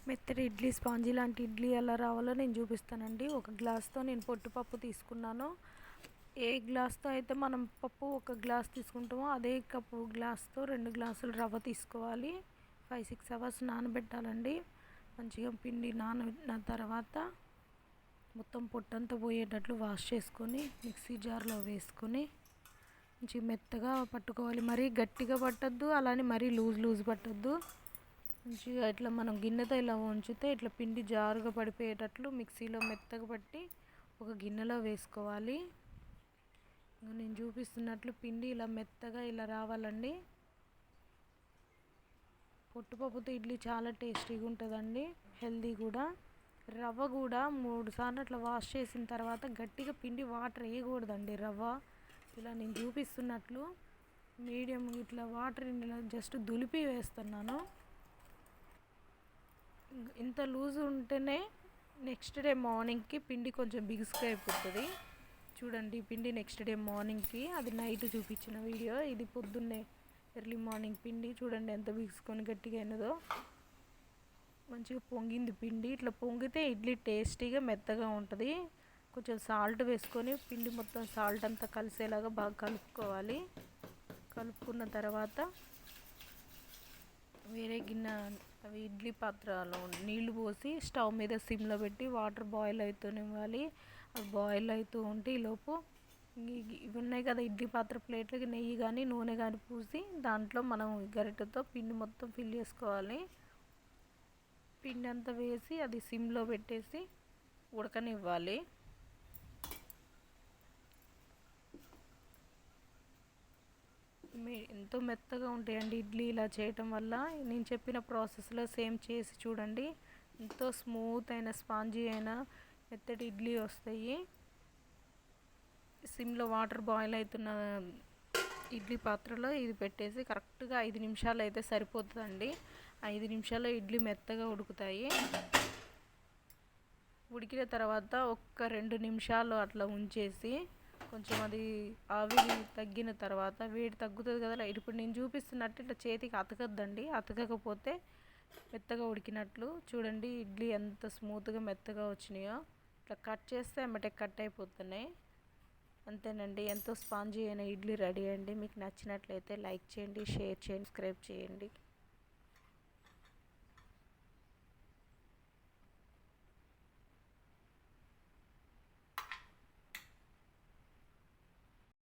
మెత్తటి ఇడ్లీ స్పాంజీ లాంటి ఇడ్లీ ఎలా రావాలో నేను చూపిస్తానండి. ఒక గ్లాస్తో నేను పొట్టుపప్పు తీసుకున్నాను. ఏ గ్లాస్తో అయితే మనం పప్పు ఒక గ్లాస్ తీసుకుంటామో అదే కప్పు గ్లాస్తో 2 గ్లాసులు రవ్వ తీసుకోవాలి. 5-6 అవర్స్ నానబెట్టాలండి. మంచిగా పిండి నానబెట్టిన తర్వాత మొత్తం పొట్టంతా పోయేటట్లు వాష్ చేసుకొని మిక్సీ జార్లో వేసుకొని మంచిగా మెత్తగా పట్టుకోవాలి. మరీ గట్టిగా పట్టద్దు, అలానే మరీ లూజ్ పట్టద్దు. మంచిగా ఇట్లా మనం గిన్నెతో ఇలా ఉంచితే ఇట్లా పిండి జారుగా పడిపోయేటట్లు మిక్సీలో మెత్తగా పట్టి ఒక గిన్నెలో వేసుకోవాలి. నేను చూపిస్తున్నట్లు పిండి ఇలా మెత్తగా ఇలా రావాలండి. పొట్టుపప్పుతో ఇడ్లీ చాలా టేస్టీగా ఉంటుందండి, హెల్దీ కూడా. రవ్వ కూడా 3 సార్లు అట్లా వాష్ చేసిన తర్వాత గట్టిగా పిండి వాటర్ వేయకూడదండి. రవ్వ ఇలా నేను చూపిస్తున్నట్లు మీడియం ఇట్లా వాటర్ ఇలా జస్ట్ దులిపి వేస్తున్నాను. ఇంత లూజ్ ఉంటేనే నెక్స్ట్ డే మార్నింగ్కి పిండి కొంచెం బిగుసుగా అయిపోతుంది. చూడండి పిండి నెక్స్ట్ డే మార్నింగ్కి, అది నైట్ చూపించిన వీడియో, ఇది పొద్దున్నే ఎర్లీ మార్నింగ్ పిండి చూడండి ఎంత బిగుసుకొని గట్టిగా అయినదో. మంచిగా పొంగింది పిండి. ఇట్లా పొంగితే ఇడ్లీ టేస్టీగా మెత్తగా ఉంటుంది. కొంచెం సాల్ట్ వేసుకొని పిండి మొత్తం సాల్ట్ అంతా కలిసేలాగా బాగా కలుపుకోవాలి. కలుపుకున్న తర్వాత వేరే గిన్నె అవి ఇడ్లీ పాత్రలో నీళ్లు పోసి స్టవ్ మీద సిమ్లో పెట్టి వాటర్ బాయిల్ అవుతూనివ్వాలి. అవి బాయిల్ అవుతూ ఉంటే ఈలోపు ఇవి ఉన్నాయి కదా ఇడ్లీ పాత్ర ప్లేట్లకి నెయ్యి కానీ నూనె కానీ పూసి దాంట్లో మనం గరిటెతో పిండి మొత్తం ఫిల్ చేసుకోవాలి. పిండి అంతా వేసి అది సిమ్లో పెట్టేసి ఉడకనివ్వాలి. ఎంతో మెత్తగా ఉంటాయండి ఇడ్లీ ఇలా చేయటం వల్ల. నేను చెప్పిన ప్రాసెస్లో సేమ్ చేసి చూడండి, ఎంతో స్మూత్ అయిన స్పాంజీ అయిన మెత్తటి ఇడ్లీ వస్తాయి. సిమ్లో వాటర్ బాయిల్ అవుతున్న ఇడ్లీ పాత్రలో ఇది పెట్టేసి కరెక్ట్గా 5 నిమిషాలు అయితే సరిపోతుందండి. 5 నిమిషాల్లో ఇడ్లీ మెత్తగా ఉడుకుతాయి. ఉడికిన తర్వాత ఒక్క 2 నిమిషాలు అట్లా ఉంచేసి కొంచెం అది ఆవిరి తగ్గిన తర్వాత వేడి తగ్గుతుంది కదా, ఇప్పుడు నేను చూపిస్తున్నట్టు ఇట్లా చేతికి అతకద్దండి. అతకకపోతే మెత్తగా ఉడికినట్లు. చూడండి ఇడ్లీ ఎంత స్మూత్గా మెత్తగా వచ్చినాయో. ఇట్లా కట్ చేస్తే ఎమ్మటే కట్ అయిపోతున్నాయి. అంతేనండి, ఎంతో స్పాంజీ అయిన ఇడ్లీ రెడీ అండి. మీకు నచ్చినట్లయితే లైక్ చేయండి, షేర్ చేయండి, సబ్స్క్రైబ్ చేయండి.